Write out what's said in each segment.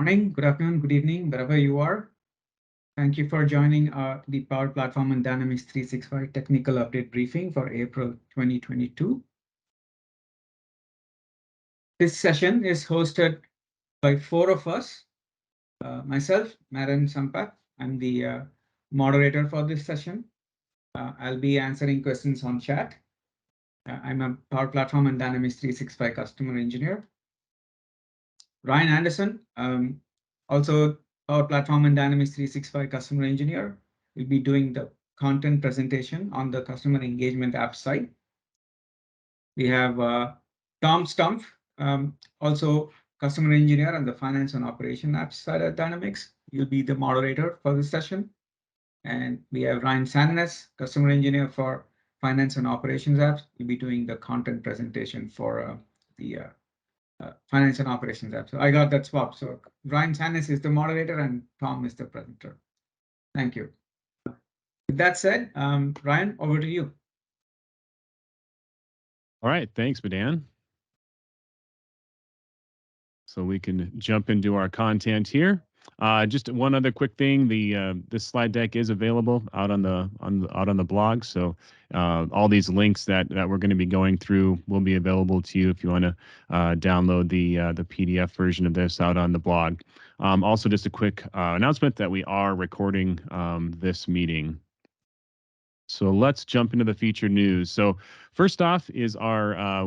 Morning, good afternoon, good evening, wherever you are. Thank you for joining the Power Platform and Dynamics 365 technical update briefing for April 2022. This session is hosted by four of us. Myself, Maran Sampath, I'm the moderator for this session. I'll be answering questions on chat. I'm a Power Platform and Dynamics 365 customer engineer. Ryan Anderson, also Power Platform and Dynamics 365 customer engineer, will be doing the content presentation on the customer engagement app side. We have Tom Stumpf, also customer engineer on the finance and operation app side of Dynamics. You'll be the moderator for this session. And we have Ryan Sannes, customer engineer for finance and operations apps. He'll be doing the content presentation for the finance and operations app. So I got that swap. So Ryan Sannes is the moderator and Tom is the presenter. Thank you. With that said, Ryan, over to you. All right, thanks, Madan. So we can jump into our content here. Just one other quick thing: this slide deck is available out on the blog. So all these links that we're going to be going through will be available to you if you want to download the PDF version of this out on the blog. Also, just a quick announcement that we are recording this meeting. So let's jump into the featured news. So first off is our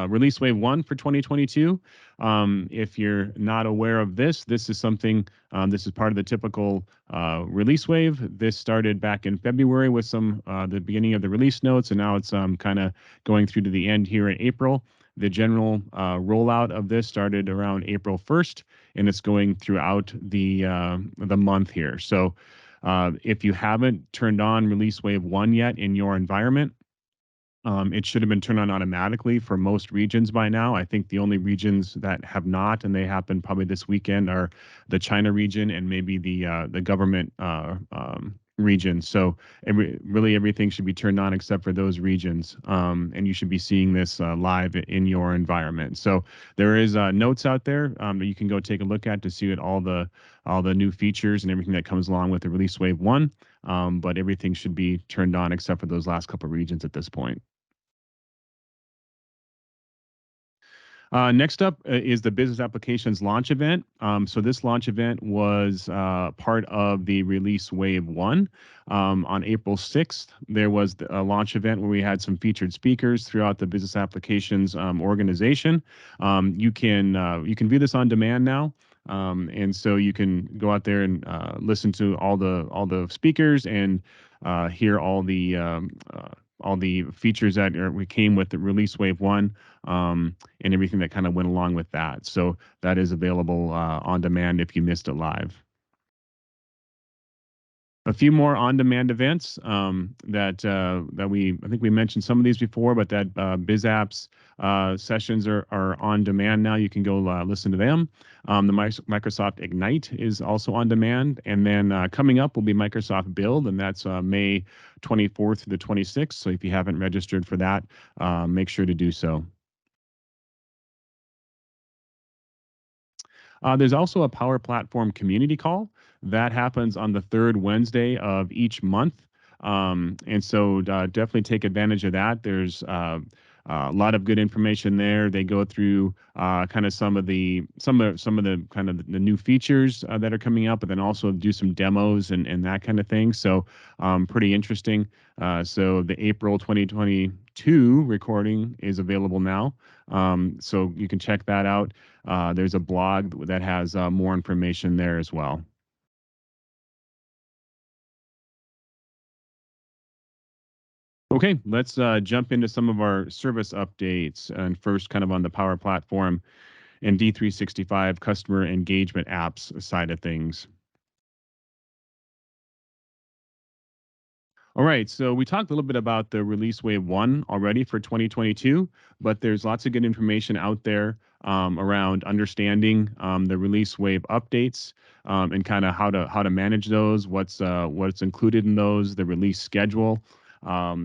release wave 1 for 2022. If you're not aware of this is something, this is part of the typical release wave. This started back in February with the beginning of the release notes, and now it's kind of going through to the end here in April. The general rollout of this started around April 1st, and it's going throughout the month here. So if you haven't turned on release wave 1 yet in your environment, it should have been turned on automatically for most regions by now. I think the only regions that have not, and they happen probably this weekend, are the China region and maybe the government region. So really everything should be turned on except for those regions, and you should be seeing this live in your environment. So there is notes out there that you can go take a look at to see all the new features and everything that comes along with the release wave 1. But everything should be turned on except for those last couple of regions at this point. Next up is the Business Applications launch event. So this launch event was part of the release wave 1. On April 6th, there was a launch event where we had some featured speakers throughout the Business Applications organization. You can view this on demand now. And so you can go out there and listen to all the speakers and hear all the features that we came with the release wave 1, and everything that kind of went along with that. So that is available on demand if you missed it live. A few more on-demand events that I think we mentioned some of these before, but that BizApps sessions are on demand now. You can go listen to them. The Microsoft Ignite is also on demand, and then coming up will be Microsoft Build, and that's May 24th through the 26th. So if you haven't registered for that, make sure to do so. There's also a Power Platform community call that happens on the third Wednesday of each month. And so definitely take advantage of that. There's a lot of good information there. They go through kind of some of the kind of the new features that are coming up, but then also do some demos and that kind of thing. So pretty interesting. So the April 2022 recording is available now. So you can check that out. There's a blog that has more information there as well. Okay, let's jump into some of our service updates, and first kind of on the Power Platform and D365 customer engagement apps side of things. All right, so we talked a little bit about the release wave 1 already for 2022, but there's lots of good information out there around understanding the release wave updates and kind of how to manage those, what's included in those, the release schedule,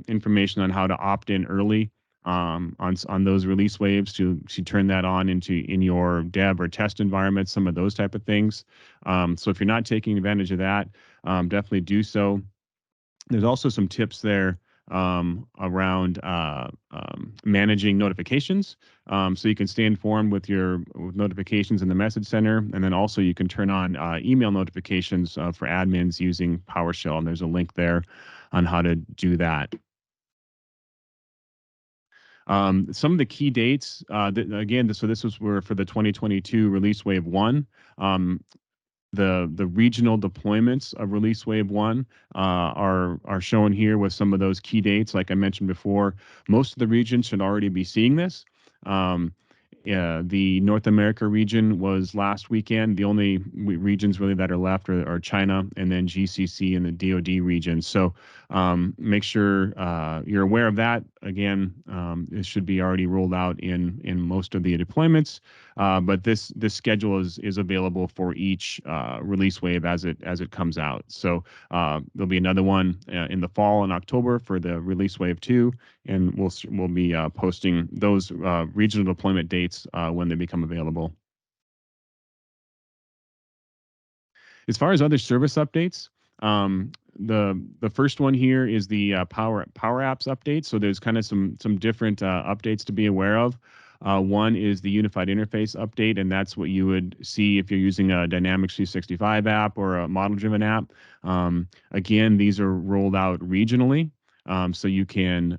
information on how to opt in early on those release waves to turn that on in your dev or test environment, some of those type of things. So if you're not taking advantage of that, definitely do so. There's also some tips there around managing notifications. So you can stay informed with notifications in the message center, and then also you can turn on email notifications for admins using PowerShell, and there's a link there on how to do that. Some of the key dates, again, so this was for the 2022 release wave 1. The regional deployments of release wave 1 are shown here with some of those key dates. Like I mentioned before, most of the regions should already be seeing this. The North America region was last weekend. The only regions really that are left are China and then GCC and the DoD region. So make sure you're aware of that. Again, it should be already rolled out in most of the deployments. But this schedule is available for each release wave as it comes out. So there'll be another one in the fall in October for the release wave 2, and we'll be posting those regional deployment dates when they become available. As far as other service updates, the first one here is the Power Apps update. So there's kind of some different updates to be aware of. One is the unified interface update, and that's what you would see if you're using a Dynamics 365 app or a model-driven app. Again, these are rolled out regionally, so you can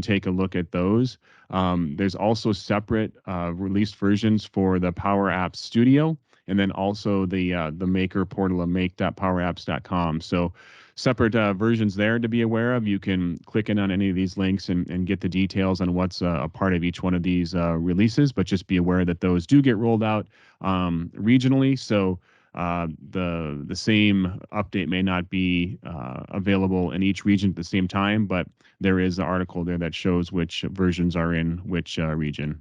take a look at those. There's also separate released versions for the Power Apps Studio, and then also the maker portal of make.powerapps.com. So separate versions there to be aware of. You can click in on any of these links and get the details on what's a part of each one of these releases, but just be aware that those do get rolled out regionally. So the same update may not be available in each region at the same time, but there is an article there that shows which versions are in which region.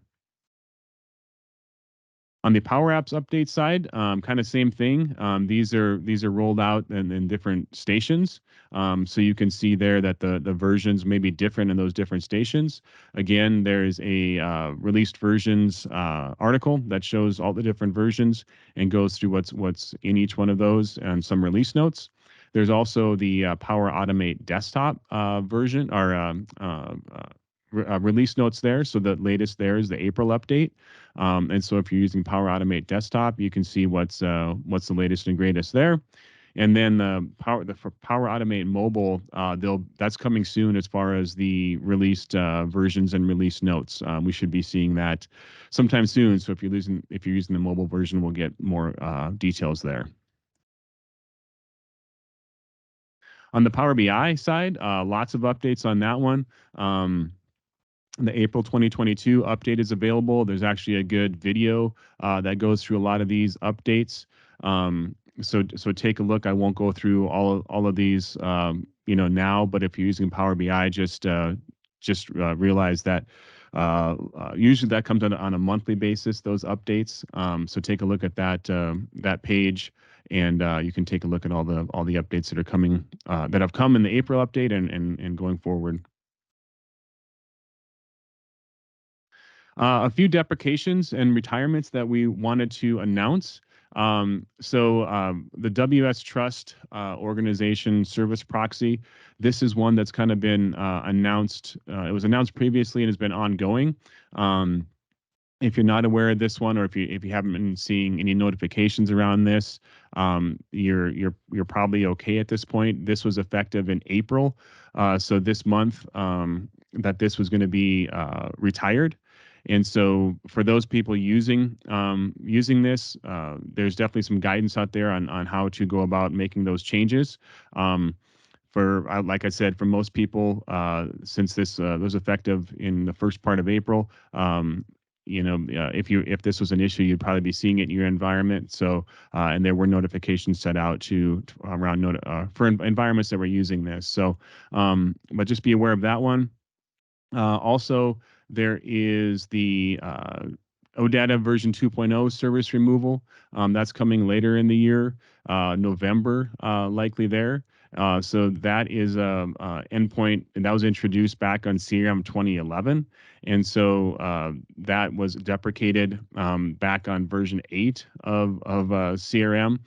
On the Power Apps update side, kind of same thing. These are rolled out in different stations. So you can see there that the versions may be different in those different stations. Again, there's a released versions article that shows all the different versions and goes through what's in each one of those and some release notes. There's also the Power Automate desktop version or release notes there. So the latest there is the April update. And so if you're using Power Automate desktop, you can see what's the latest and greatest there. And then for Power Automate mobile, that's coming soon as far as the released versions and release notes. We should be seeing that sometime soon. So if you're using the mobile version, we'll get more details there. On the Power BI side, lots of updates on that one. The April 2022 update is available. There's actually a good video that goes through a lot of these updates. So take a look. I won't go through all of these now, but if you're using Power BI, just realize that usually that comes on a monthly basis, those updates. So take a look at that page, and you can take a look at all the updates that are coming that have come in the April update and going forward. A few deprecations and retirements that we wanted to announce. The WS Trust organization service proxy, this is one that's kind of been announced. It was announced previously and has been ongoing. If you're not aware of this one, or if you haven't been seeing any notifications around this, you're probably okay at this point. This was effective in April, so this month that this was going to be retired. And so for those people using this, there's definitely some guidance out there on how to go about making those changes. Like I said, for most people, since this was effective in the first part of April, if this was an issue, you'd probably be seeing it in your environment. So, and there were notifications set out for environments that were using this. So, but just be aware of that one. Also, there is the OData version 2.0 service removal. That's coming later in the year, November, likely there. So that is a endpoint, and that was introduced back on CRM 2011. And so that was deprecated back on version 8 of CRM.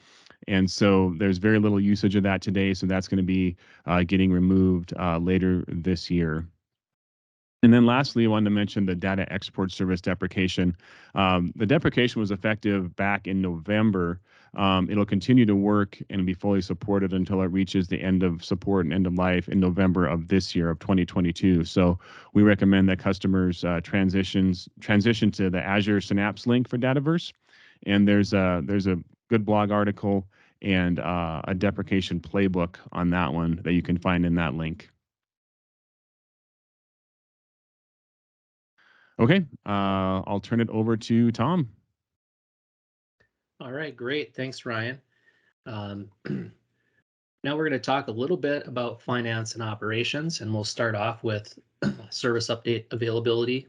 And so there's very little usage of that today. So that's going to be getting removed later this year. And then lastly, I wanted to mention the data export service deprecation. The deprecation was effective back in November. It'll continue to work and be fully supported until it reaches the end of support and end of life in November of this year of 2022. So we recommend that customers transition to the Azure Synapse link for Dataverse. And there's a good blog article and a deprecation playbook on that one that you can find in that link. Okay, I'll turn it over to Tom. All right, great. Thanks, Ryan. Now we're going to talk a little bit about finance and operations, and we'll start off with service update availability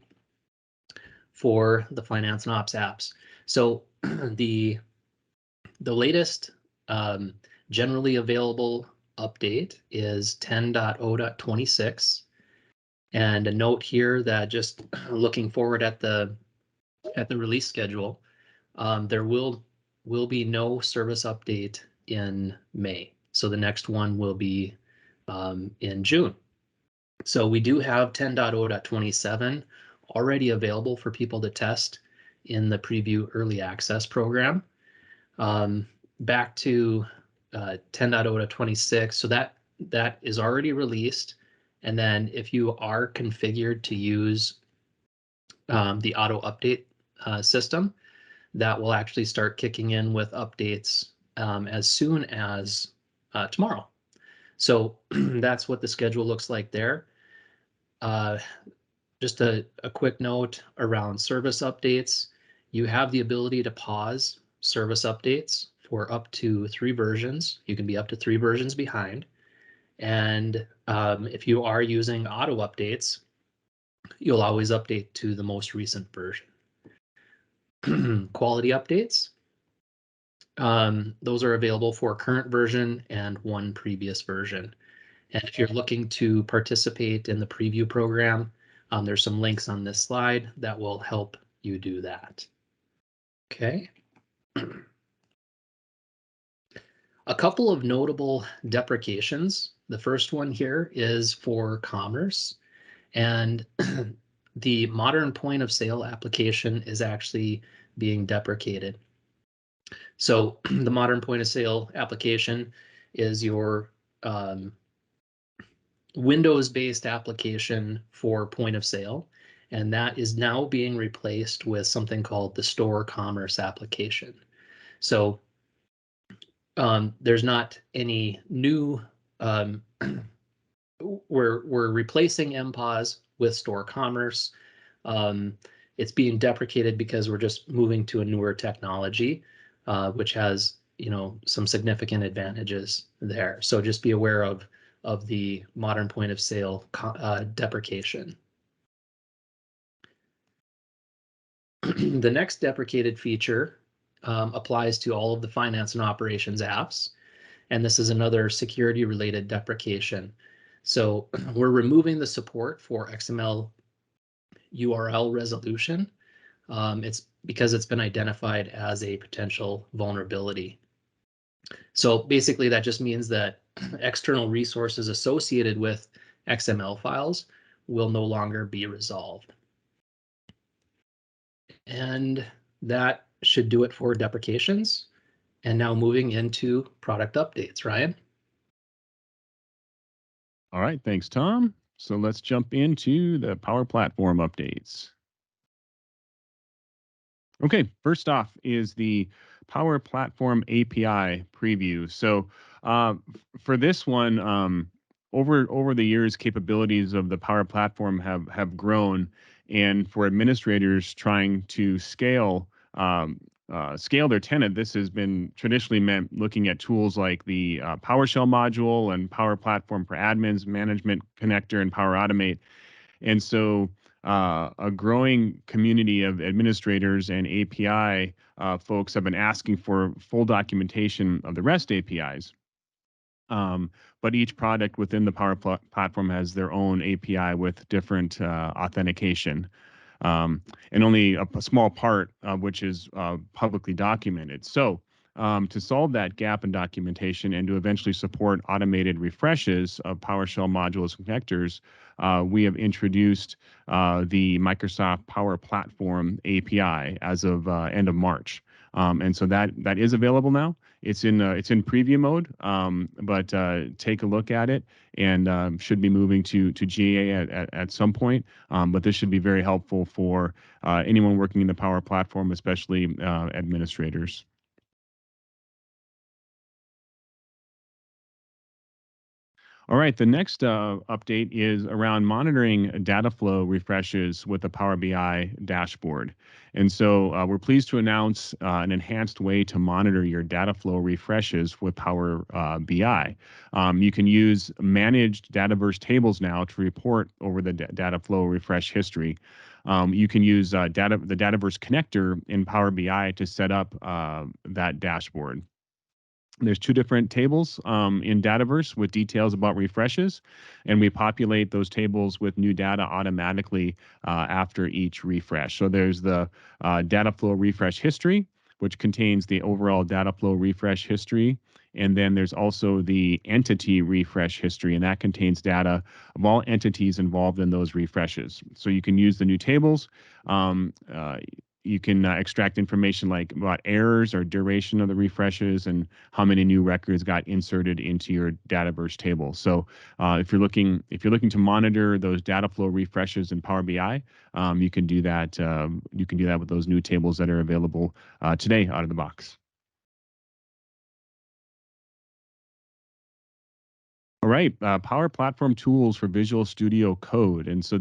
for the finance and ops apps. So the latest generally available update is 10.0.26. And a note here that just looking forward at the release schedule, there will be no service update in May. So the next one will be in June. So we do have 10.0.27 already available for people to test in the preview early access program. Back to 10.0.26, so that is already released. And then if you are configured to use the auto update system, that will actually start kicking in with updates as soon as tomorrow. So that's what the schedule looks like there. Just a quick note around service updates. You have the ability to pause service updates for up to 3 versions. You can be up to 3 versions behind. And if you are using auto updates, you'll always update to the most recent version. Quality updates. Those are available for current version and 1 previous version. And if you're looking to participate in the preview program, there's some links on this slide that will help you do that. Okay. A couple of notable deprecations. The first one here is for commerce, and the modern point of sale application is actually being deprecated. So the modern point of sale application is your Windows-based application for point of sale, and that is now being replaced with something called the store commerce application. So there's not any new, we're replacing MPOS with store commerce. It's being deprecated because we're just moving to a newer technology, which has, some significant advantages there. So just be aware of the modern point of sale deprecation. The next deprecated feature applies to all of the finance and operations apps. And this is another security related deprecation. So we're removing the support for XML URL resolution. It's because it's been identified as a potential vulnerability. So basically that just means that external resources associated with XML files will no longer be resolved. And that should do it for deprecations. And now moving into product updates, Ryan. All right, thanks, Tom. So let's jump into the Power Platform updates. Okay, first off is the Power Platform API preview. So for this one, over the years, capabilities of the Power Platform have grown, and for administrators trying to scale their tenant, this has been traditionally meant looking at tools like the PowerShell module and Power Platform for Admins, Management Connector, and Power Automate. And so a growing community of administrators and API folks have been asking for full documentation of the REST APIs. But each product within the Power Platform has their own API with different authentication, and only a small part of which is publicly documented. So to solve that gap in documentation and to eventually support automated refreshes of PowerShell modules and connectors, we have introduced the Microsoft Power Platform API as of end of March. And so that is available now. It's in preview mode, but take a look at it, and should be moving to GA at some point. But this should be very helpful for anyone working in the Power Platform, especially administrators. All right, the next update is around monitoring Dataflow refreshes with the Power BI dashboard. And so we're pleased to announce an enhanced way to monitor your Dataflow refreshes with Power BI. You can use managed Dataverse tables now to report over the Dataflow refresh history. You can use the Dataverse connector in Power BI to set up that dashboard. There's two different tables in Dataverse with details about refreshes, and we populate those tables with new data automatically after each refresh. So there's the Dataflow refresh history, which contains the overall Dataflow refresh history. And then there's also the entity refresh history, and that contains data of all entities involved in those refreshes. So you can use the new tables. You can extract information like about errors or duration of the refreshes and how many new records got inserted into your Dataverse table. So if you're looking to monitor those Dataflow refreshes in Power BI, you can do that. You can do that with those new tables that are available today out of the box. All right, Power Platform tools for Visual Studio Code. And so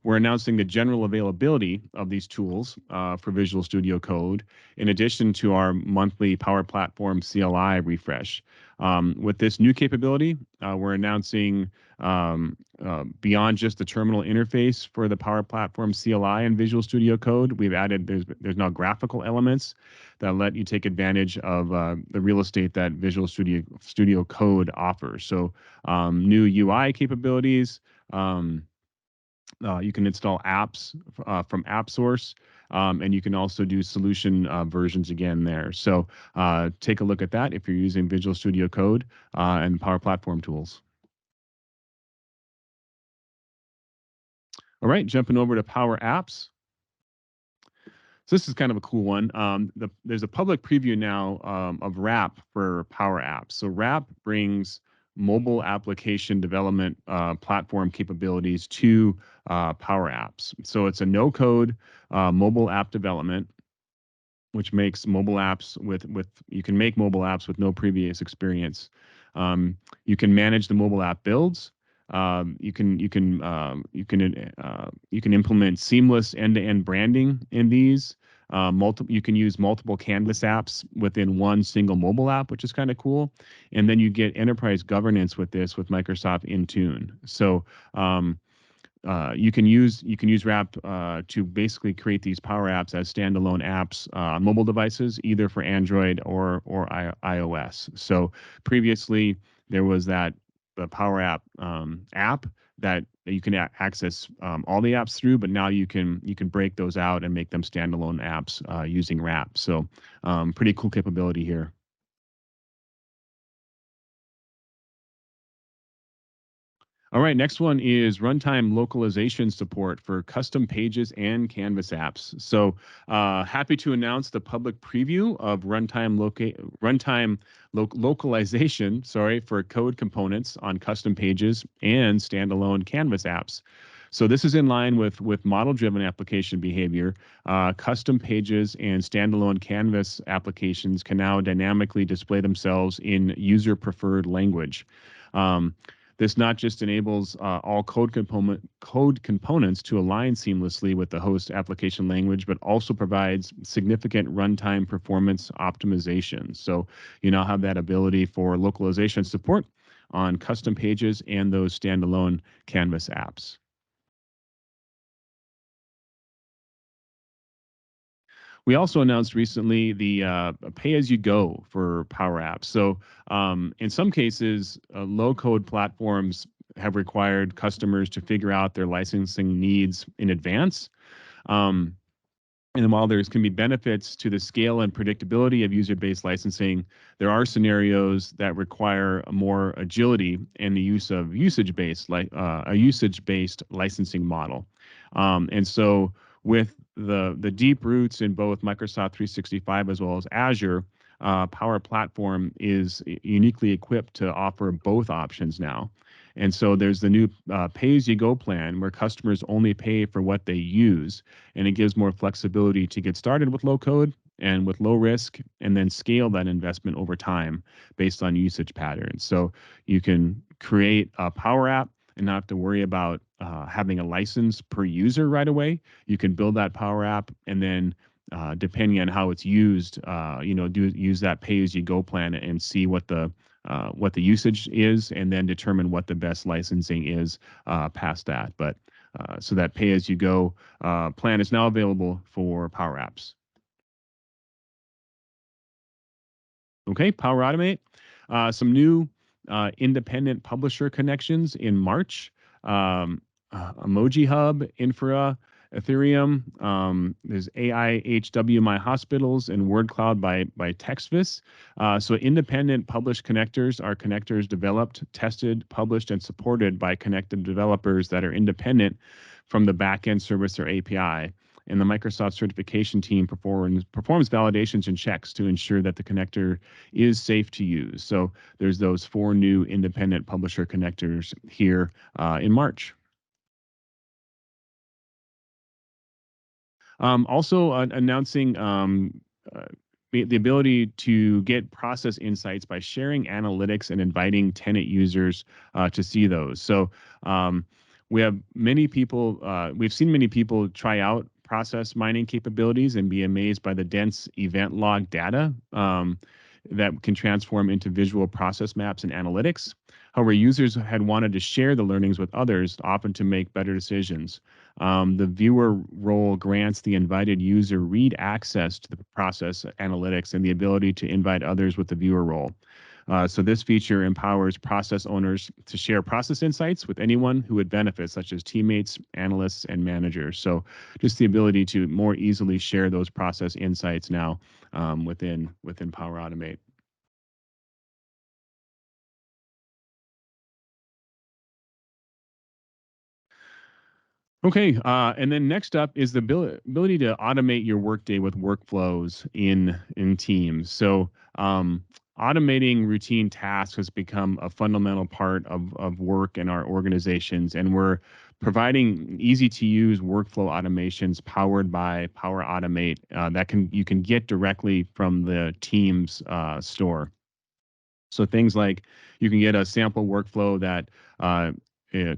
we're announcing the general availability of these tools for Visual Studio Code, in addition to our monthly Power Platform CLI refresh. With this new capability, we're announcing beyond just the terminal interface for the Power Platform CLI and Visual Studio Code, we've added, there's now graphical elements that let you take advantage of the real estate that Visual Studio Code offers. So new UI capabilities. You can install apps from AppSource, and you can also do solution versions again there. So take a look at that if you're using Visual Studio Code and Power Platform tools. All right, jumping over to Power Apps. So this is kind of a cool one. There's a public preview now of RAP for Power Apps. So RAP brings mobile application development platform capabilities to Power Apps. So it's a no-code mobile app development, which makes mobile apps you can make mobile apps with no previous experience. You can manage the mobile app builds. You can implement seamless end-to-end branding in these. You can use multiple Canvas apps within one single mobile app, which is kind of cool. And then you get enterprise governance with this with Microsoft Intune. So you can use RAP to basically create these Power Apps as standalone apps on mobile devices, either for Android or iOS. So previously there was the Power App app that you can access all the apps through, but now you can break those out and make them standalone apps using RAP. So pretty cool capability here. All right, next one is runtime localization support for custom pages and Canvas apps. So happy to announce the public preview of runtime localization, for code components on custom pages and standalone Canvas apps. So this is in line with model-driven application behavior. Custom pages and standalone Canvas applications can now dynamically display themselves in user-preferred language. This not just enables all code components to align seamlessly with the host application language, but also provides significant runtime performance optimization. So you now have that ability for localization support on custom pages and those standalone Canvas apps. We also announced recently the pay-as-you-go for Power Apps. So in some cases, low-code platforms have required customers to figure out their licensing needs in advance. And while there can be benefits to the scale and predictability of user-based licensing, there are scenarios that require more agility in the use of usage-based licensing model. And so with the deep roots in both Microsoft 365 as well as Azure, Power Platform is uniquely equipped to offer both options now. And so there's the new pay-as-you-go plan where customers only pay for what they use, and it gives more flexibility to get started with low code and with low risk, and then scale that investment over time based on usage patterns. So you can create a Power App and not have to worry about having a license per user right away. You can build that Power App and then depending on how it's used, use that pay-as-you-go plan and see what the usage is, and then determine what the best licensing is past that. But so that pay-as-you-go plan is now available for Power Apps. Okay, Power Automate. Some new independent publisher connections in March. Emoji Hub, Infra, Ethereum. There's AIHW My Hospitals and WordCloud by TextVis. So independent published connectors are connectors developed, tested, published, and supported by connected developers that are independent from the backend service or API. And the Microsoft certification team performs validations and checks to ensure that the connector is safe to use. So there's those 4 new independent publisher connectors here in March. Also announcing the ability to get process insights by sharing analytics and inviting tenant users to see those. So we have many people, we've seen many people try out process mining capabilities and be amazed by the dense event log data that can transform into visual process maps and analytics. However, users had wanted to share the learnings with others, often to make better decisions. The viewer role grants the invited user read access to the process analytics and the ability to invite others with the viewer role. So this feature empowers process owners to share process insights with anyone who would benefit, such as teammates, analysts, and managers. So just the ability to more easily share those process insights now within Power Automate. Okay, and then next up is the ability to automate your workday with workflows in Teams. So automating routine tasks has become a fundamental part of work in our organizations, and we're providing easy-to-use workflow automations powered by Power Automate that you can get directly from the Teams store. So things like you can get a sample workflow that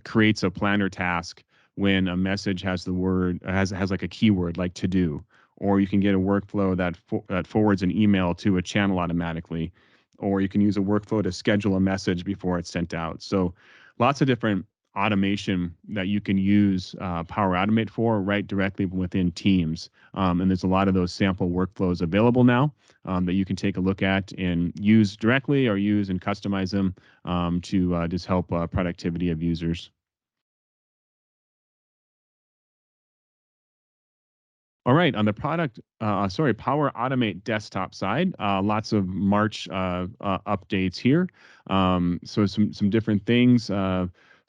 creates a planner task when a message has the word has like a keyword like to do, or you can get a workflow that forwards an email to a channel automatically, or you can use a workflow to schedule a message before it's sent out. So lots of different automation that you can use Power Automate for right directly within Teams. And there's a lot of those sample workflows available now that you can take a look at and use directly or use and customize them to just help productivity of users. All right, on the Power Automate desktop side, lots of March updates here. So some different things.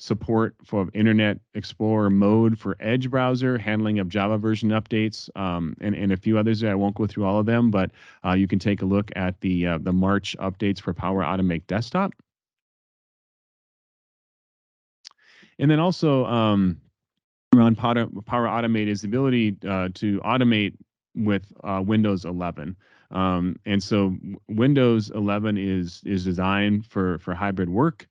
Support for Internet Explorer mode for Edge browser, handling of Java version updates, and a few others there. I won't go through all of them, but you can take a look at the March updates for Power Automate desktop. And then also around Power Automate is the ability to automate with Windows 11. And so Windows 11 is designed for hybrid work.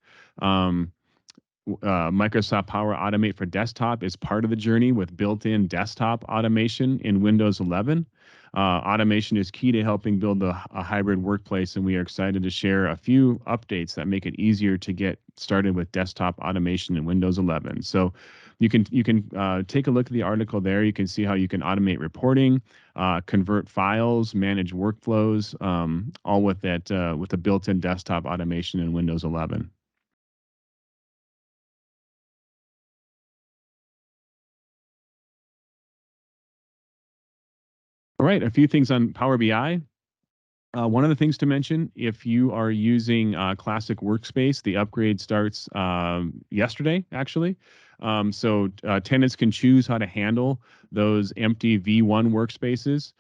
Microsoft Power Automate for desktop is part of the journey with built-in desktop automation in Windows 11. Automation is key to helping build a hybrid workplace, and we are excited to share a few updates that make it easier to get started with desktop automation in Windows 11. So you can take a look at the article there. You can see how you can automate reporting, convert files, manage workflows, all with that with the built-in desktop automation in Windows 11. All right, a few things on Power BI. One of the things to mention, if you are using Classic Workspace, the upgrade starts yesterday, actually. So tenants can choose how to handle those empty V1 workspaces,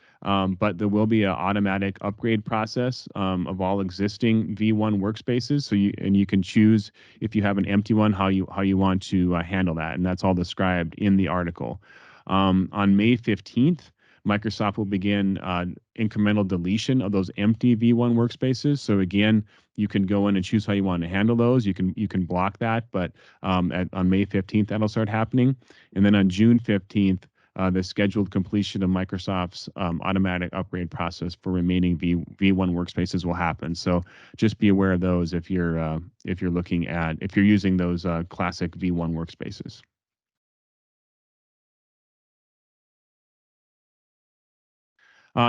but there will be an automatic upgrade process of all existing V1 workspaces. So you can choose, if you have an empty one, how you want to handle that, and that's all described in the article. On May 15th. Microsoft will begin incremental deletion of those empty V1 workspaces. So again, you can go in and choose how you want to handle those. You can block that, but on May 15th, that'll start happening. And then on June 15th, the scheduled completion of Microsoft's automatic upgrade process for remaining V1 workspaces will happen. So just be aware of those if you're using those classic V1 workspaces.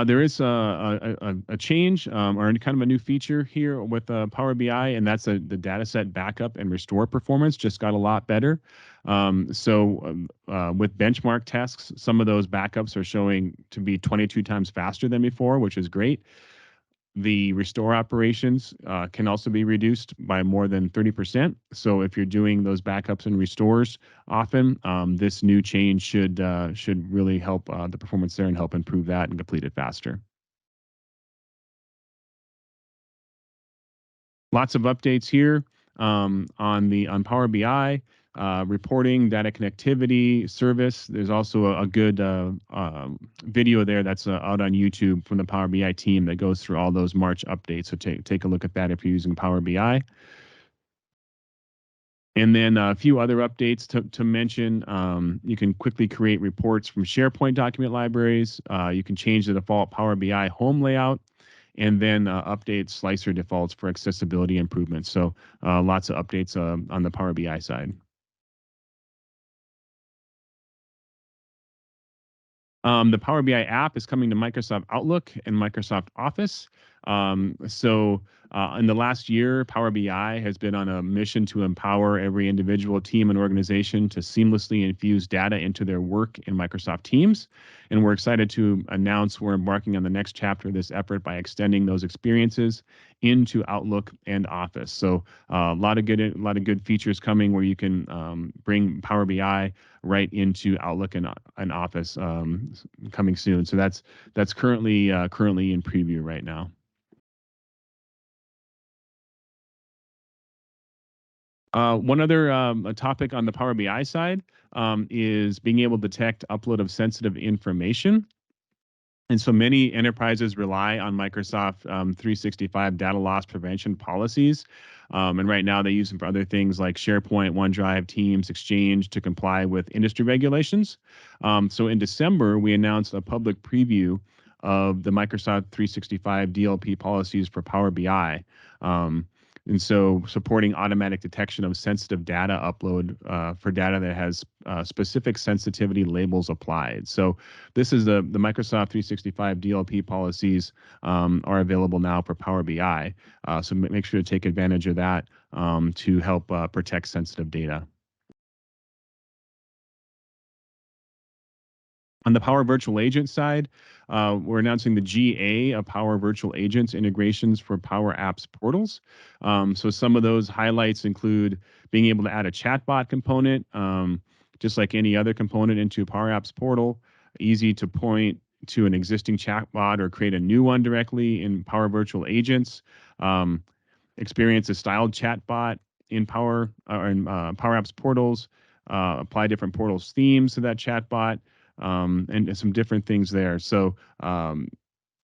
There is a change or kind of a new feature here with Power BI, and that's the dataset backup and restore performance just got a lot better. With benchmark tests, some of those backups are showing to be 22 times faster than before, which is great. The restore operations can also be reduced by more than 30%. So if you're doing those backups and restores often, this new change should really help the performance there and help improve that and complete it faster. Lots of updates here on Power BI. Reporting, data connectivity, service. There's also a good video there that's out on YouTube from the Power BI team that goes through all those March updates. So take a look at that if you're using Power BI. And then a few other updates to mention. You can quickly create reports from SharePoint document libraries. You can change the default Power BI home layout, and then update slicer defaults for accessibility improvements. So lots of updates on the Power BI side. The Power BI app is coming to Microsoft Outlook and Microsoft Office. In the last year, Power BI has been on a mission to empower every individual team and organization to seamlessly infuse data into their work in Microsoft Teams. And we're excited to announce we're embarking on the next chapter of this effort by extending those experiences into Outlook and Office. So a lot of good features coming where you can bring Power BI right into Outlook and Office coming soon. So that's currently in preview right now. One other topic on the Power BI side is being able to detect upload of sensitive information. And so many enterprises rely on Microsoft 365 data loss prevention policies. And right now they use them for other things like SharePoint, OneDrive, Teams, Exchange to comply with industry regulations. So in December, we announced a public preview of the Microsoft 365 DLP policies for Power BI. And so supporting automatic detection of sensitive data upload for data that has specific sensitivity labels applied. So this is the Microsoft 365 DLP policies are available now for Power BI. So make sure to take advantage of that to help protect sensitive data. On the Power Virtual Agent side, we're announcing the GA of Power Virtual Agents integrations for Power Apps portals. So some of those highlights include being able to add a chatbot component, just like any other component into Power Apps portal, easy to point to an existing chatbot or create a new one directly in Power Virtual Agents, experience a styled chatbot in Power Apps portals, apply different portals themes to that chatbot, and some different things there. So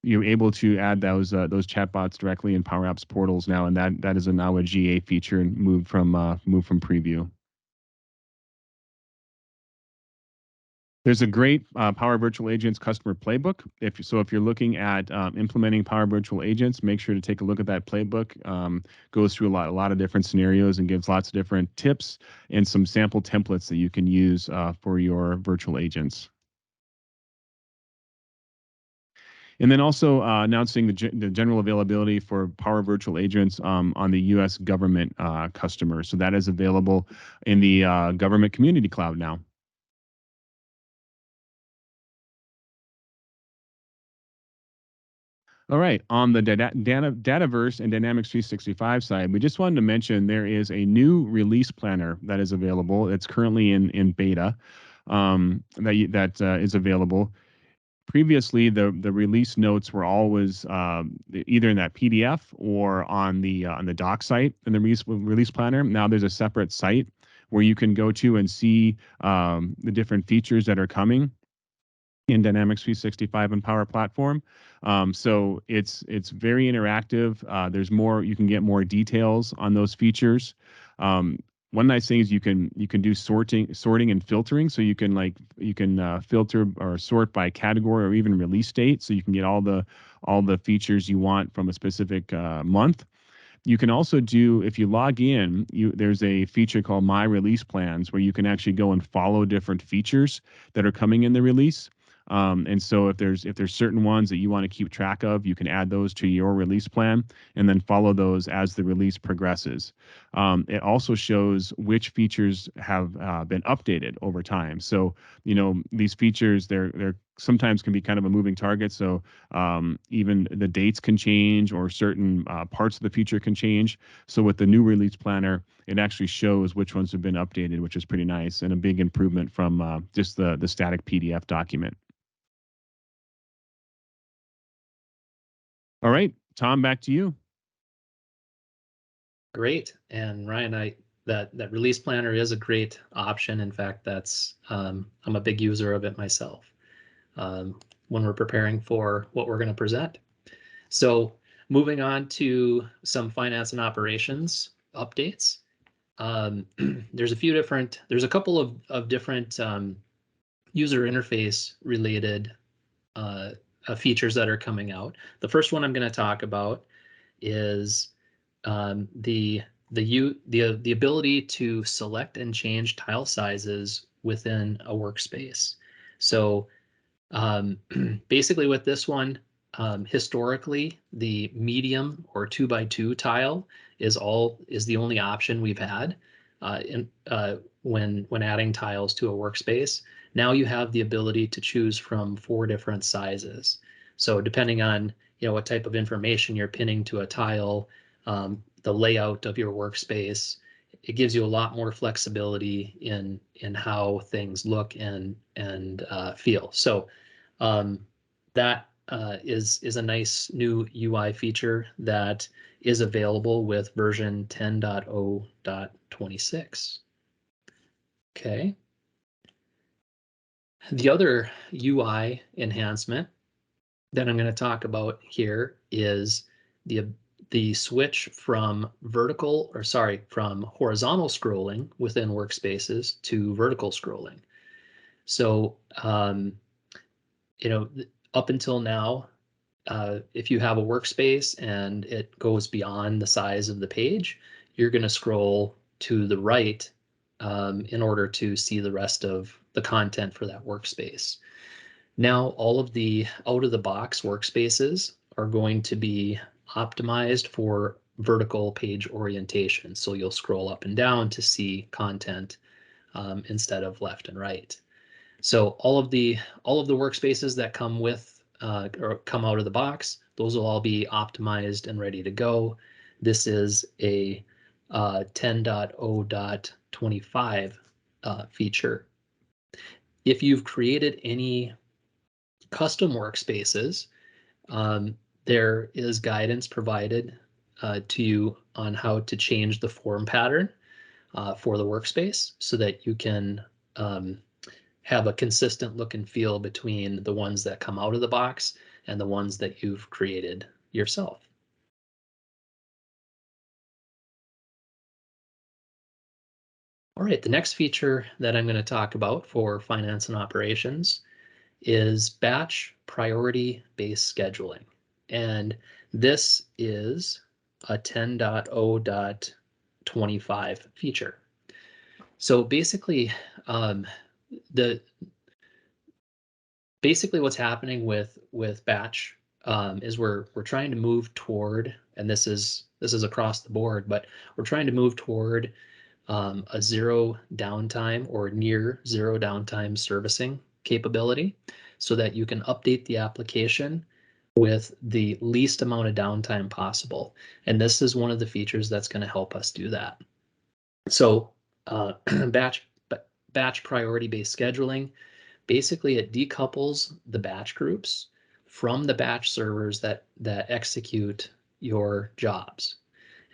you're able to add those chatbots directly in Power Apps portals now, and that is now a GA feature and moved from preview. There's a great Power Virtual Agents customer playbook. If you're looking at implementing Power Virtual Agents, make sure to take a look at that playbook. Goes through a lot of different scenarios and gives lots of different tips and some sample templates that you can use for your virtual agents. And then also announcing the general availability for Power Virtual Agents on the U.S. government customers. So that is available in the government community cloud now. All right, on the Dataverse and Dynamics 365 side, we just wanted to mention there is a new release planner that is available. It's currently in beta that is available. Previously, the release notes were always either in that PDF or on the doc site in the release planner. Now there's a separate site where you can go to and see the different features that are coming in Dynamics 365 and Power Platform. So it's very interactive. There's more, you can get more details on those features. One nice thing is you can do sorting and filtering. So you can filter or sort by category or even release date. So you can get all the features you want from a specific month. You can also do, if you log in, there's a feature called My Release Plans where you can actually go and follow different features that are coming in the release. And so if there's certain ones that you want to keep track of, you can add those to your release plan and then follow those as the release progresses. It also shows which features have been updated over time. So, these features, they're sometimes can be kind of a moving target. So even the dates can change or certain parts of the feature can change. So with the new release planner, it actually shows which ones have been updated, which is pretty nice and a big improvement from just the static PDF document. All right, Tom, back to you. Great. And Ryan, that release planner is a great option. In fact, that's I'm a big user of it myself when we're preparing for what we're going to present. So moving on to some finance and operations updates. There's a couple of different user interface related features that are coming out. The first one I'm going to talk about is the ability to select and change tile sizes within a workspace. So basically with this one, historically, the medium or 2x2 tile is the only option we've had when adding tiles to a workspace. Now you have the ability to choose from 4 different sizes. So depending on what type of information you're pinning to a tile, the layout of your workspace, it gives you a lot more flexibility in how things look and feel. So that is a nice new UI feature that is available with version 10.0.26. Okay. The other UI enhancement that I'm going to talk about here is the switch from horizontal scrolling within workspaces to vertical scrolling. So, up until now, if you have a workspace and it goes beyond the size of the page, you're going to scroll to the right in order to see the rest of the content for that workspace. Now, all of the out-of-the-box workspaces are going to be optimized for vertical page orientation. So you'll scroll up and down to see content instead of left and right. So all of the workspaces that come with or come out of the box, those will all be optimized and ready to go. This is a 10.0.25 feature. If you've created any custom workspaces, there is guidance provided to you on how to change the form pattern for the workspace so that you can have a consistent look and feel between the ones that come out of the box and the ones that you've created yourself. All right, the next feature that I'm going to talk about for finance and operations is batch priority-based scheduling. And this is a 10.0.25 feature. So basically, basically what's happening with batch is we're trying to move toward, and this is across the board, but we're trying to move toward a zero downtime or near zero downtime servicing capability so that you can update the application with the least amount of downtime possible. And this is one of the features that's going to help us do that. So batch priority-based scheduling, basically it decouples the batch groups from the batch servers that execute your jobs.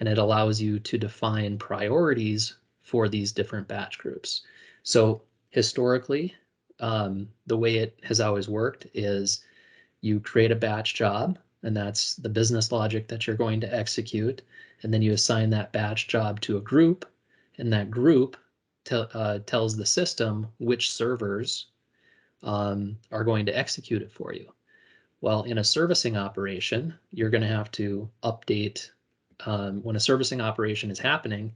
And it allows you to define priorities for these different batch groups. So historically, the way it has always worked is you create a batch job, and that's the business logic that you're going to execute. And then you assign that batch job to a group, and that group tells the system which servers are going to execute it for you. Well, in a servicing operation, you're going to have to update when a servicing operation is happening,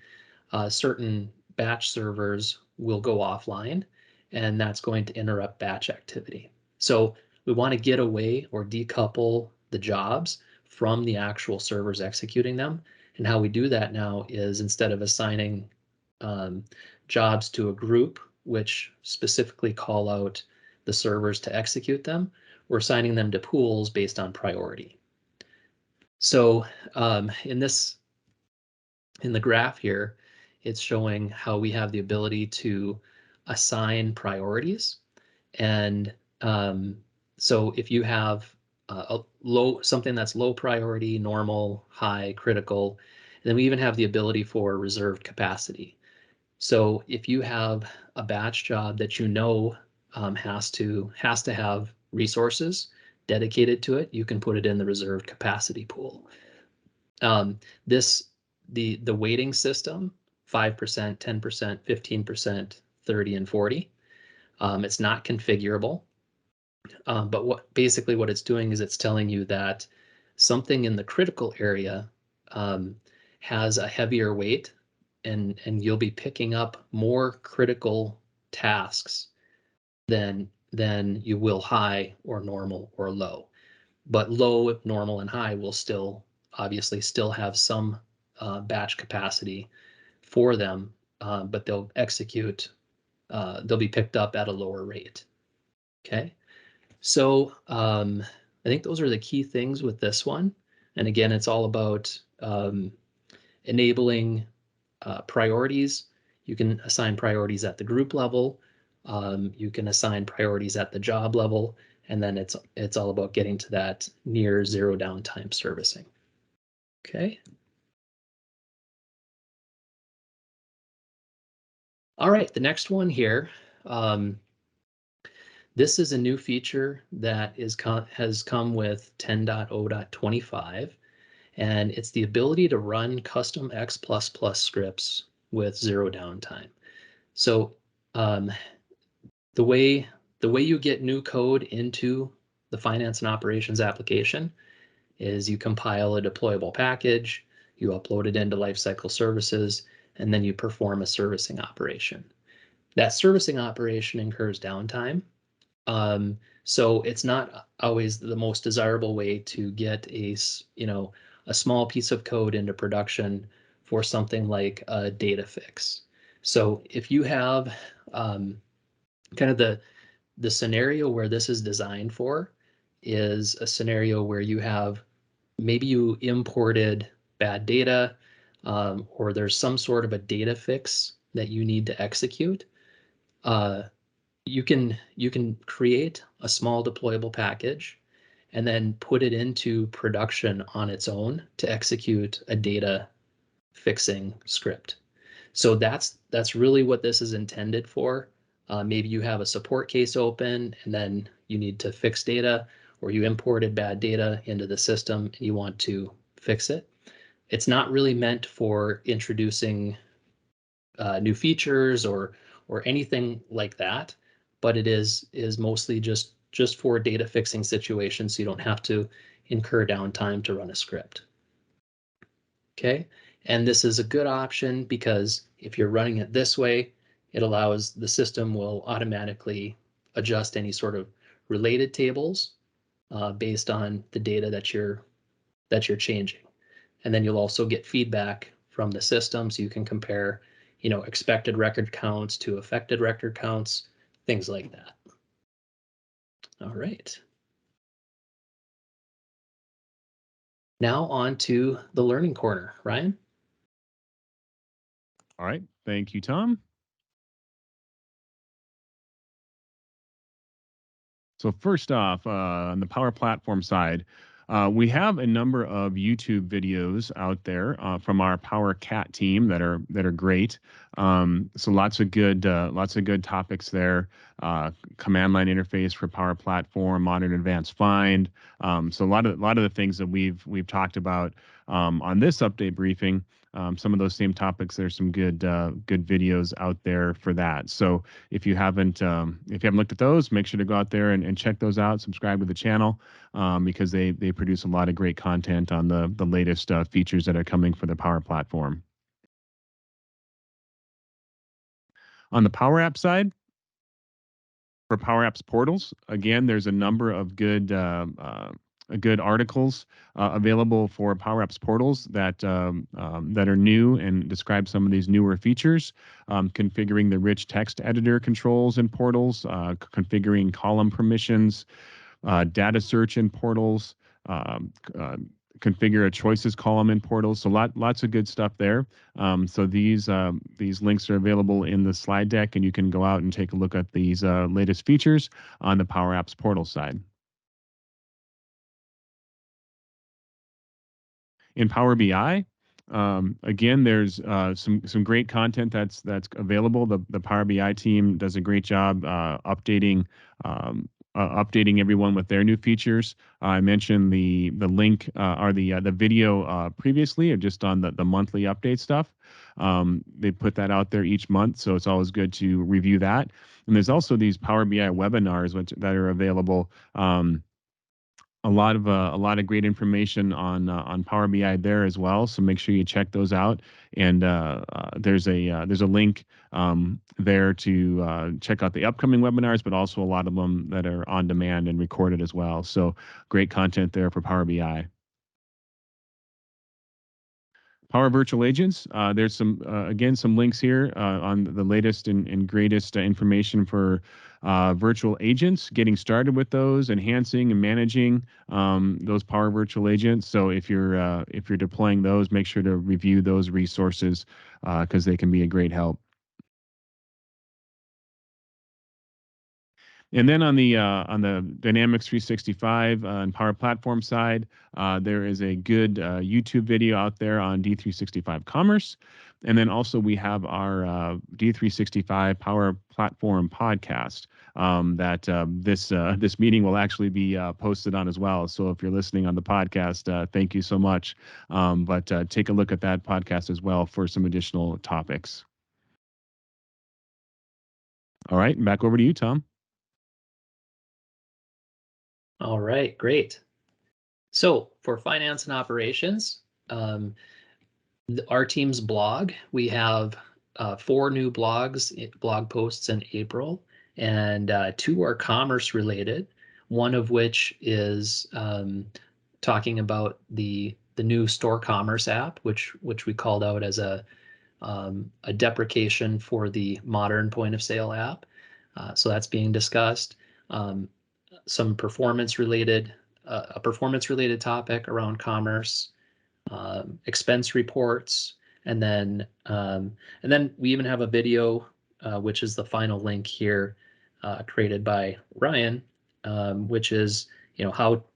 certain batch servers will go offline, and that's going to interrupt batch activity. So we want to get away or decouple the jobs from the actual servers executing them. And how we do that now is instead of assigning jobs to a group, which specifically call out the servers to execute them, we're assigning them to pools based on priority. So in the graph here, it's showing how we have the ability to assign priorities. And so if you have something that's low priority, normal, high, critical, and then we even have the ability for reserved capacity. So if you have a batch job that you know has to have resources dedicated to it, you can put it in the reserved capacity pool. The weighting system, 5%, 10%, 15%, 30, and 40. It's not configurable, but what it's doing is it's telling you that something in the critical area has a heavier weight, and you'll be picking up more critical tasks than you will high or normal or low. But low, normal, and high will still obviously have some batch capacity for them, but they'll execute, they'll be picked up at a lower rate. Okay, so I think those are the key things with this one. And again, it's all about enabling priorities. You can assign priorities at the group level. You can assign priorities at the job level. And then it's all about getting to that near zero downtime servicing. Okay. All right, the next one here. This is a new feature that has come with 10.0.25, and it's the ability to run custom X++ scripts with zero downtime. So the way you get new code into the finance and operations application is you compile a deployable package, you upload it into Lifecycle Services, and then you perform a servicing operation. That servicing operation incurs downtime. So it's not always the most desirable way to get a small piece of code into production for something like a data fix. So if you have kind of the scenario where this is designed for is a scenario where you have maybe you imported bad data, or there's some sort of a data fix that you need to execute. You can create a small deployable package and then put it into production on its own to execute a data fixing script. So that's really what this is intended for. Maybe you have a support case open and then you need to fix data, or you imported bad data into the system and you want to fix it. It's not really meant for introducing new features or anything like that, but it is mostly just for data fixing situations, so you don't have to incur downtime to run a script. Okay, and this is a good option because if you're running it this way, it allows the system will automatically adjust any sort of related tables based on the data that you're changing. And then you'll also get feedback from the system, so you can compare, expected record counts to affected record counts, things like that. All right. Now on to the Learning Corner. Ryan? All right. Thank you, Tom. So first off, on the Power Platform side, we have a number of YouTube videos out there from our Power Cat team that are great. So lots of good topics there. Command line interface for Power Platform, modern advanced find. So a lot of the things that we've talked about on this update briefing. Some of those same topics. There's some good videos out there for that. So if you haven't looked at those, make sure to go out there and check those out. Subscribe to the channel because they produce a lot of great content on the latest features that are coming for the Power Platform. On the Power App side, for Power Apps portals, again, there's a number of good articles available for Power Apps portals that are new and describe some of these newer features, configuring the rich text editor controls in portals, configuring column permissions, data search in portals, configure a choices column in portals. So lots of good stuff there. So these links are available in the slide deck, and you can go out and take a look at these latest features on the Power Apps portal side. In Power BI, again, there's some great content that's available. The Power BI team does a great job updating everyone with their new features. I mentioned the link or the video previously, just on the monthly update stuff. They put that out there each month, so it's always good to review that. And there's also these Power BI webinars that are available. A lot of great information on Power BI there as well. So make sure you check those out. And there's a link there to check out the upcoming webinars, but also a lot of them that are on demand and recorded as well. So great content there for Power BI. Power Virtual Agents. There's some links here on the latest and greatest information for virtual agents, getting started with those, enhancing and managing those Power Virtual Agents. So if you're deploying those, make sure to review those resources because they can be a great help. And then on the Dynamics 365 and Power Platform side, there is a good YouTube video out there on D365 Commerce. And then also we have our D365 Power Platform podcast that this meeting will actually be posted on as well. So if you're listening on the podcast, thank you so much. But take a look at that podcast as well for some additional topics. All right, back over to you, Tom. All right, great. So for finance and operations, our team's blog, we have 4 new blog posts in April, and 2 are commerce related. One of which is talking about the new store commerce app, which we called out as a deprecation for the modern point of sale app. So that's being discussed. Some performance related topic around commerce, expense reports, and then we even have a video, which is the final link here, created by Ryan, which is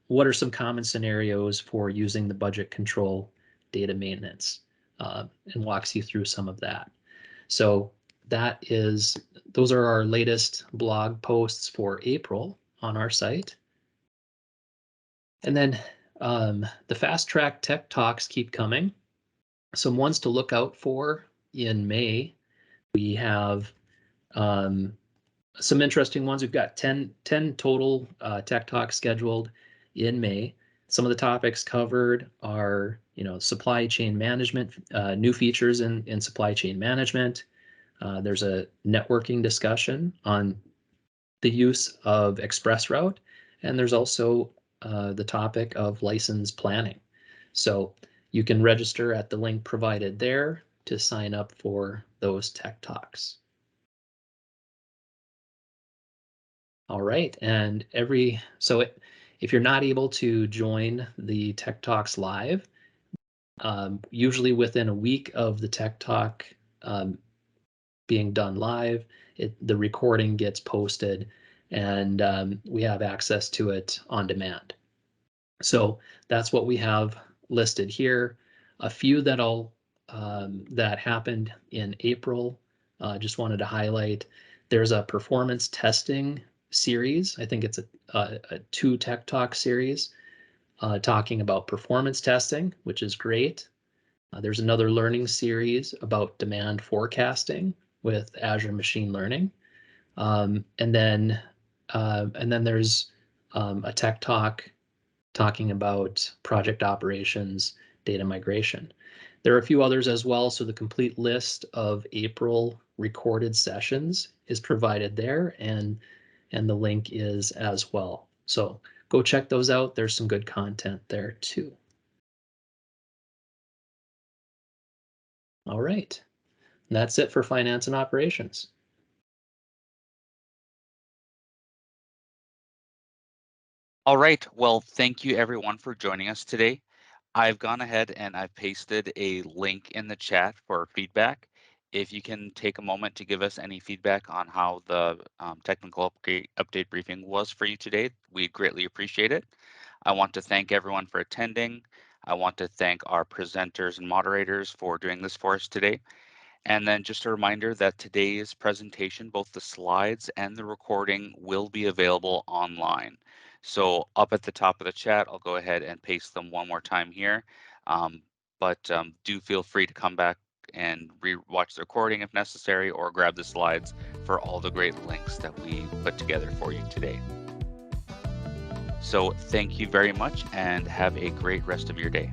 what are some common scenarios for using the budget control data maintenance, and walks you through some of that. So those are our latest blog posts for April on our site. And then the FastTrack Tech Talks keep coming. Some ones to look out for in May. We have some interesting ones. We've got 10 total Tech Talks scheduled in May. Some of the topics covered are, supply chain management, new features in supply chain management. There's a networking discussion on the use of ExpressRoute, and there's also the topic of license planning. So you can register at the link provided there to sign up for those Tech Talks. All right, and if you're not able to join the Tech Talks live, usually within a week of the Tech Talk being done live, the recording gets posted, and we have access to it on demand. So that's what we have listed here. A few that happened in April. Just wanted to highlight. There's a performance testing series. I think it's a 2 Tech Talk series talking about performance testing, which is great. There's another learning series about demand forecasting with Azure Machine Learning. And then there's a Tech Talk talking about project operations, data migration. There are a few others as well, so the complete list of April recorded sessions is provided there, and the link is as well. So go check those out. There's some good content there too. All right, and that's it for finance and operations. All right, well, thank you everyone for joining us today. I've gone ahead and I've pasted a link in the chat for feedback. If you can take a moment to give us any feedback on how the technical update briefing was for you today, we'd greatly appreciate it. I want to thank everyone for attending. I want to thank our presenters and moderators for doing this for us today. And then just a reminder that today's presentation, both the slides and the recording, will be available online. So up at the top of the chat, I'll go ahead and paste them one more time here. But do feel free to come back and re-watch the recording if necessary, or grab the slides for all the great links that we put together for you today. So thank you very much and have a great rest of your day.